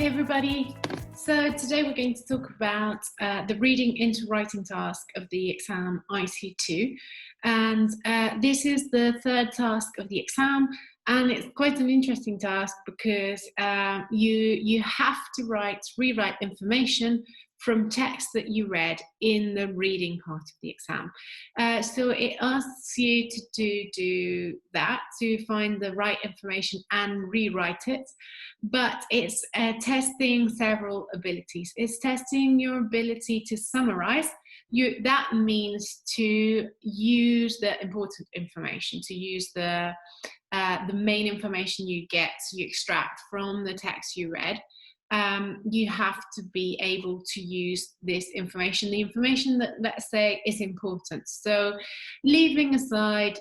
Hi everybody. So today we're going to talk about the reading into writing task of the exam Iseii 2, and this is the third task of the exam, and it's quite an interesting task because you have to rewrite information from text that you read in the reading part of the exam. So it asks you to do that, to find the right information and rewrite it, but it's testing several abilities. It's testing your ability to summarize. That means to use the important information, to use the main information you extract from the text you read. You have to be able to use this information, the information that, let's say, is important. So leaving aside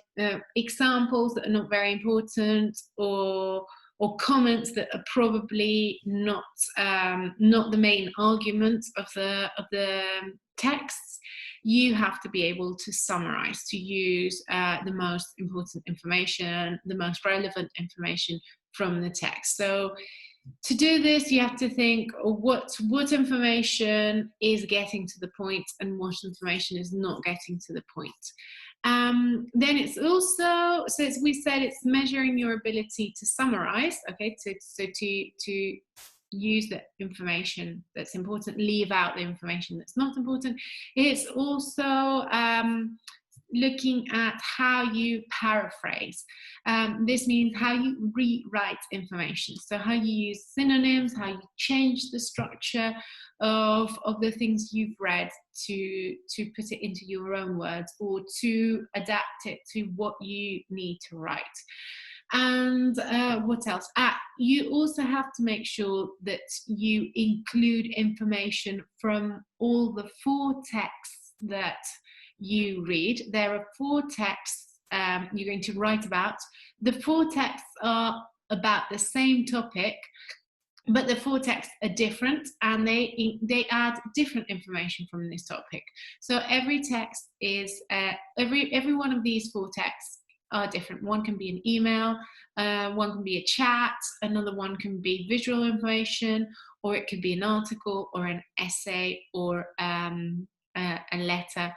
examples that are not very important, or comments that are probably not the main argument of the texts, you have to be able to summarize, to use the most important information, the most relevant information from the text. So to do this, you have to think what information is getting to the point and what information is not getting to the point. Then it's also, so as we said, it's measuring your ability to summarize, okay, to use the information that's important, leave out the information that's not important. It's also looking at how you paraphrase. This means how you rewrite information. So how you use synonyms, how you change the structure of the things you've read to put it into your own words, or to adapt it to what you need to write. And what else? You also have to make sure that you include information from all the 4 texts that you read. There are 4 texts you're going to write about. The 4 texts are about the same topic, but the 4 texts are different, and they add different information from this topic. So every text is every one of these 4 texts are different. One can be an email, one can be a chat, another one can be visual information, or it could be an article or an essay or a letter.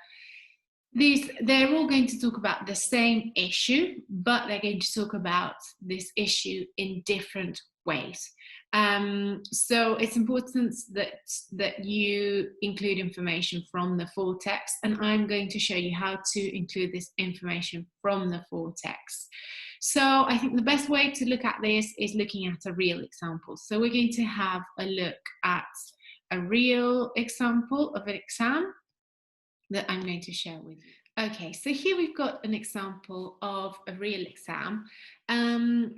They're all going to talk about the same issue, but they're going to talk about this issue in different ways. So it's important that you include information from the 4 texts, and I'm going to show you how to include this information from the 4 texts. So I think the best way to look at this is looking at a real example. So we're going to have a look at a real example of an exam that I'm going to share with you. Okay, so here we've got an example of a real exam.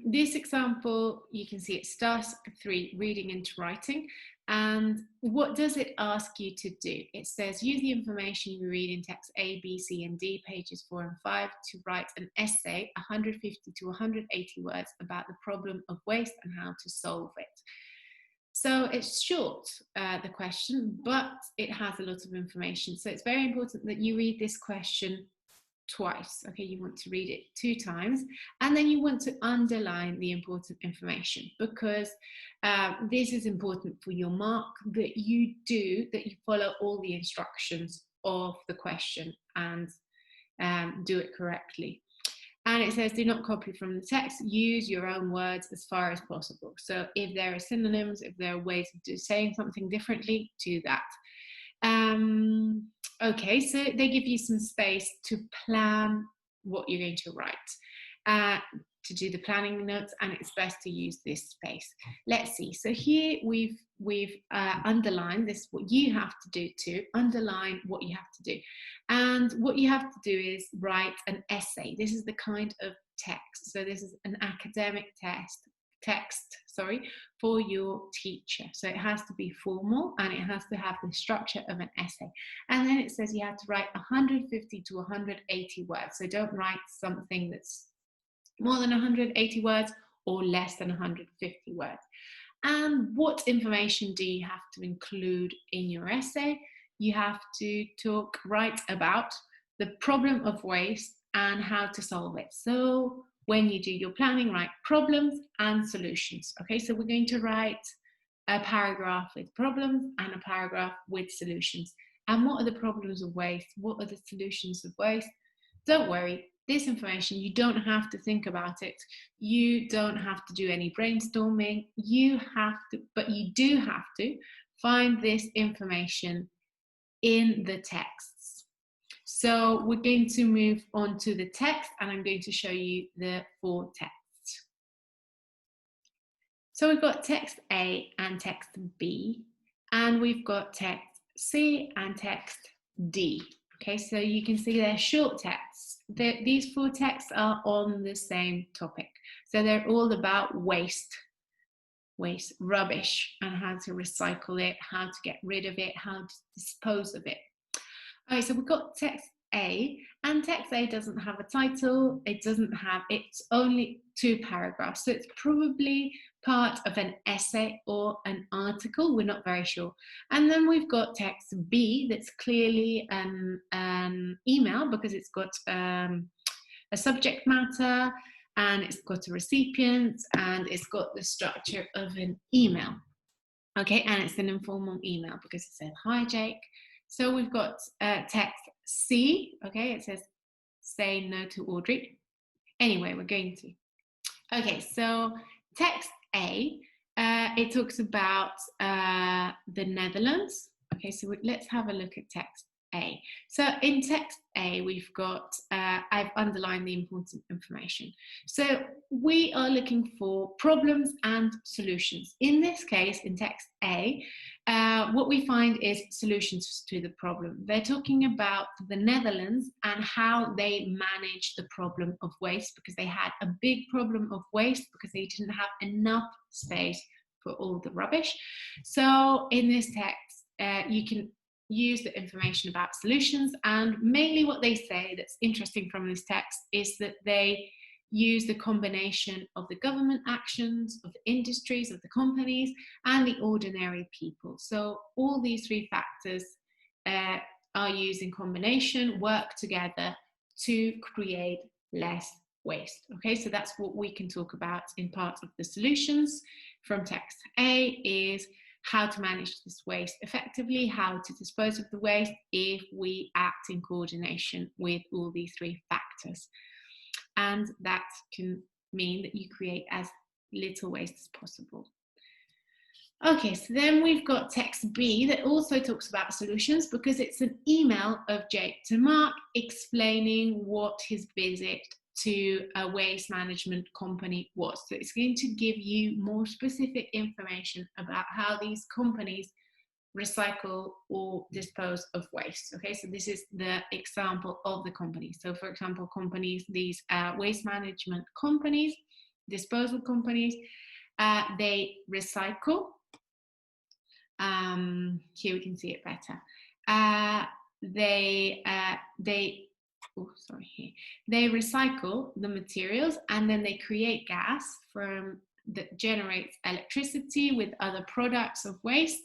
This example, you can see it's task 3, reading into writing. And what does it ask you to do? It says, use the information you read in text A, B, C, and D, pages 4 and 5, to write an essay, 150 to 180 words, about the problem of waste and how to solve it. So it's short, the question, but it has a lot of information. So it's very important that you read this question twice. Okay, you want to read it 2 times, and then you want to underline the important information, because this is important for your mark, that you follow all the instructions of the question and do it correctly. And it says, do not copy from the text, use your own words as far as possible. So if there are synonyms, if there are ways of saying something differently, do that. Okay, so they give you some space to plan what you're going to write, to do the planning notes, and it's best to use this space. Let's see. So here we've underlined this, what you have to do, to underline what you have to do. And what you have to do is write an essay. This is the kind of text. So this is an academic text for your teacher. So it has to be formal, and it has to have the structure of an essay. And then it says you have to write 150 to 180 words. So don't write something that's more than 180 words or less than 150 words. And what information do you have to include in your essay? You have to write about the problem of waste and how to solve it. So when you do your planning, write problems and solutions. Okay, so we're going to write a paragraph with problems and a paragraph with solutions. And what are the problems of waste? What are the solutions of waste? Don't worry, this information, you don't have to think about it. You don't have to do any brainstorming. You have to, but you do have to find this information in the texts. So we're going to move on to the text, and I'm going to show you the 4 texts. So we've got text A and text B, and we've got text C and text D. Okay, so you can see they're short texts. These 4 texts are on the same topic. So they're all about waste, rubbish, and how to recycle it, how to get rid of it, how to dispose of it. Okay, so we've got text A, and text A doesn't have a title. It's only 2 paragraphs. So it's probably part of an essay or an article. We're not very sure. And then we've got text B that's clearly an email, because it's got a subject matter, and it's got a recipient, and it's got the structure of an email. Okay, and it's an informal email because it says, "Hi, Jake." So we've got text C. Okay, it says, "Say no to Audrey." Anyway, we're going to. Okay, so text A, it talks about the Netherlands. Okay, so let's have a look at text A. So in text A, we've got, I've underlined the important information. So we are looking for problems and solutions. In this case, in text A, what we find is solutions to the problem. They're talking about the Netherlands and how they manage the problem of waste, because they had a big problem of waste because they didn't have enough space for all the rubbish. So in this text, you can use the information about solutions, and mainly what they say that's interesting from this text is that they use the combination of the government actions, of the industries, of the companies, and the ordinary people. So all these 3 factors are used in combination, work together to create less waste. Okay, so that's what we can talk about in part of the solutions from text A, is how to manage this waste effectively, how to dispose of the waste if we act in coordination with all these 3 factors. And that can mean that you create as little waste as possible. Okay, so then we've got text B that also talks about solutions, because it's an email of Jake to Mark explaining what his visit to a waste management company was. So it's going to give you more specific information about how these companies recycle or dispose of waste. Okay, so this is the example of the company. So for example, companies, these waste management companies, disposal companies, they recycle. Here we can see it better. They recycle the materials, and then they create gas that generates electricity with other products of waste,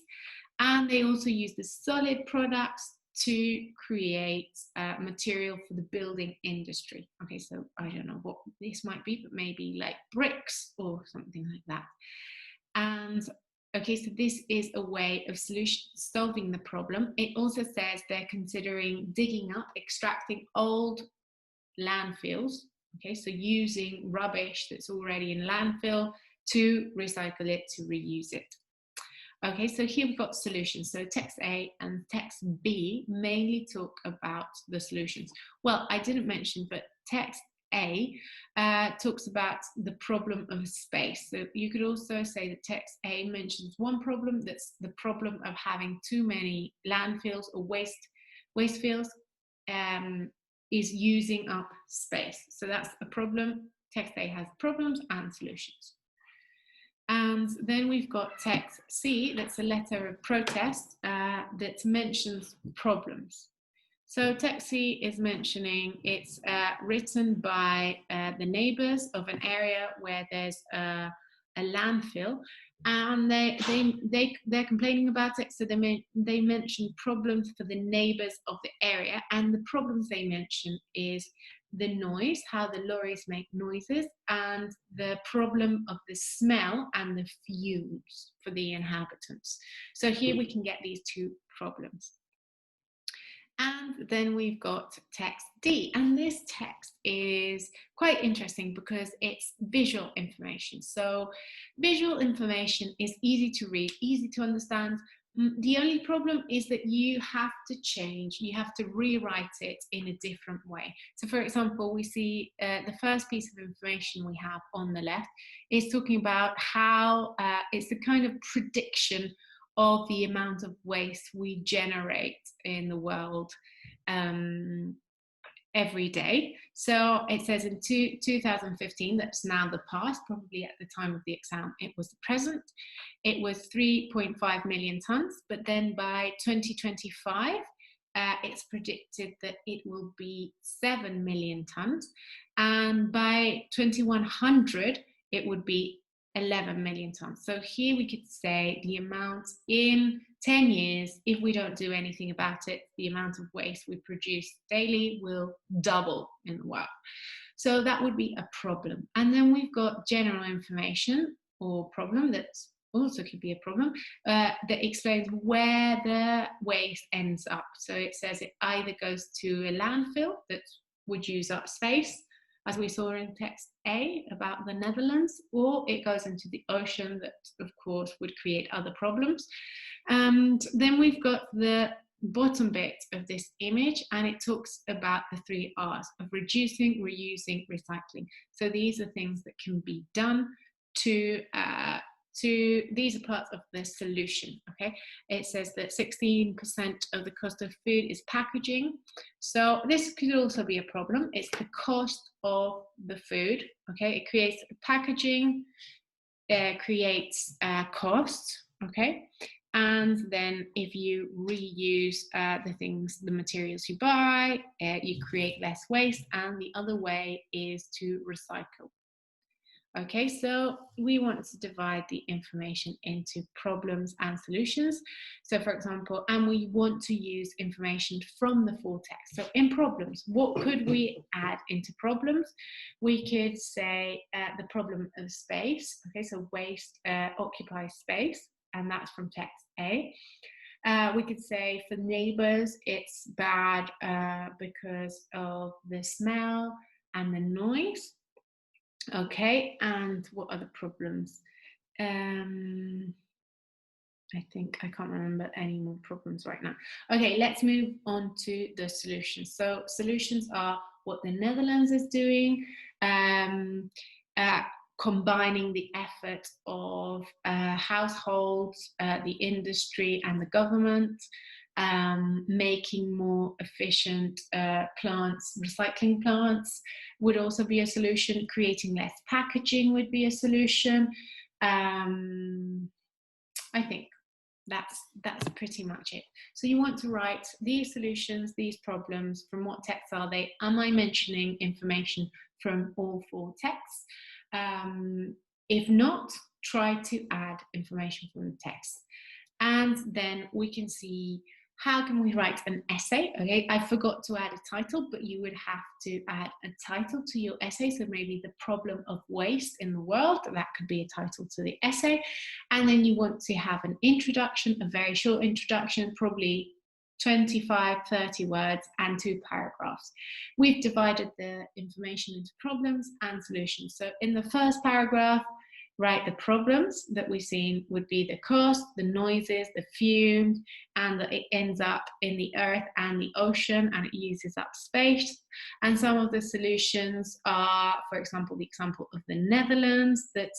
and they also use the solid products to create material for the building industry. Okay, so I don't know what this might be, but maybe like bricks or something like that. And okay, so this is a way of solving the problem. It also says they're considering digging up, extracting old landfills. Okay, so using rubbish that's already in landfill to recycle it, to reuse it. Okay, so here we've got solutions. So text A and text B mainly talk about the solutions. Well, I didn't mention, but text A talks about the problem of space. So you could also say that text A mentions one problem, that's the problem of having too many landfills or waste fields, is using up space. So that's a problem. Text A has problems and solutions. And then we've got text C, that's a letter of protest that mentions problems. So text C is mentioning, it's written by the neighbors of an area where there's a landfill, and they're complaining about it. So they mention problems for the neighbors of the area, and the problems they mention is the noise, how the lorries make noises, and the problem of the smell and the fumes for the inhabitants. So here we can get these two problems. And then we've got text D, and this text is quite interesting because it's visual information. So visual information is easy to read, easy to understand. The only problem is that you have to change, you have to rewrite it in a different way. So for example, we see the first piece of information we have on the left is talking about how it's a kind of prediction of the amount of waste we generate in the world every day. So it says in 2015, that's now the past, probably at the time of the exam it was the present, it was 3.5 million tons, but then by 2025 it's predicted that it will be 7 million tons, and by 2100 it would be 11 million tons. So here we could say the amount in 10 years, if we don't do anything about it, the amount of waste we produce daily will double in the world. So that would be a problem. And then we've got general information or problem that also could be a problem that explains where the waste ends up. So it says it either goes to a landfill that would use up space, as we saw in text A about the Netherlands, or it goes into the ocean that, of course, would create other problems. And then we've got the bottom bit of this image, and it talks about the 3 R's of reducing, reusing, recycling. So these are things that can be done to these are parts of the solution. Okay, it says that 16% of the cost of food is packaging. So this could also be a problem. It's the cost of the food. Okay, it creates packaging, creates cost. Okay, and then if you reuse the things, the materials you buy, you create less waste. And the other way is to recycle. Okay, so we want to divide the information into problems and solutions. So for example, and we want to use information from the full text. So in problems, what could we add into problems? We could say the problem of space. Okay, so waste occupies space, and that's from text A. We could say for neighbors, it's bad because of the smell and the noise. Okay, and what other problems? I think I can't remember any more problems right now. Okay, let's move on to the solutions. So solutions are what the Netherlands is doing, combining the effort of households, the industry and the government, making more efficient plants, recycling plants would also be a solution. Creating less packaging would be a solution. I think that's pretty much it. So you want to write these solutions, these problems, from what texts are they? Am I mentioning information from all 4 texts? If not, try to add information from the text. And then we can see, how can we write an essay? Okay, I forgot to add a title, but you would have to add a title to your essay. So maybe the problem of waste in the world, that could be a title to the essay. And then you want to have an introduction, a very short introduction, probably 25, 30 words and 2 paragraphs. We've divided the information into problems and solutions. So in the first paragraph, write the problems that we've seen would be the cost, the noises, the fumes, and that it ends up in the earth and the ocean and it uses up space. And some of the solutions are, for example, the example of the Netherlands that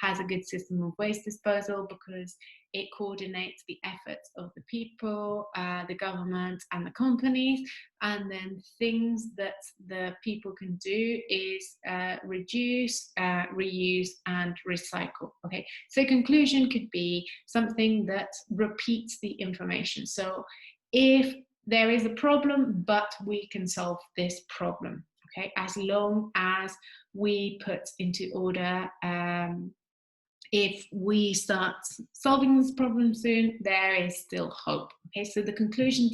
has a good system of waste disposal because it coordinates the efforts of the people, the government and the companies. And then things that the people can do is reduce, reuse and recycle. Okay, so conclusion could be something that repeats the information. So if there is a problem, but we can solve this problem, okay, as long as we put into order if we start solving this problem soon, there is still hope. Okay, so the conclusion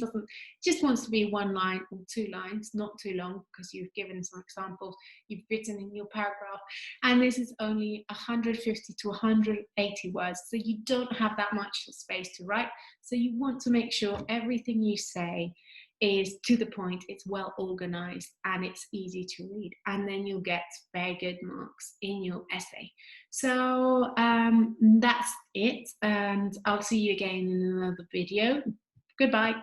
just wants to be 1 line or 2 lines, not too long, because you've given some examples, you've written in your paragraph, and this is only 150 to 180 words, so you don't have that much space to write. So you want to make sure everything you say is to the point, it's well organized, and it's easy to read, and then you'll get very good marks in your essay. So that's it, and I'll see you again in another video. Goodbye.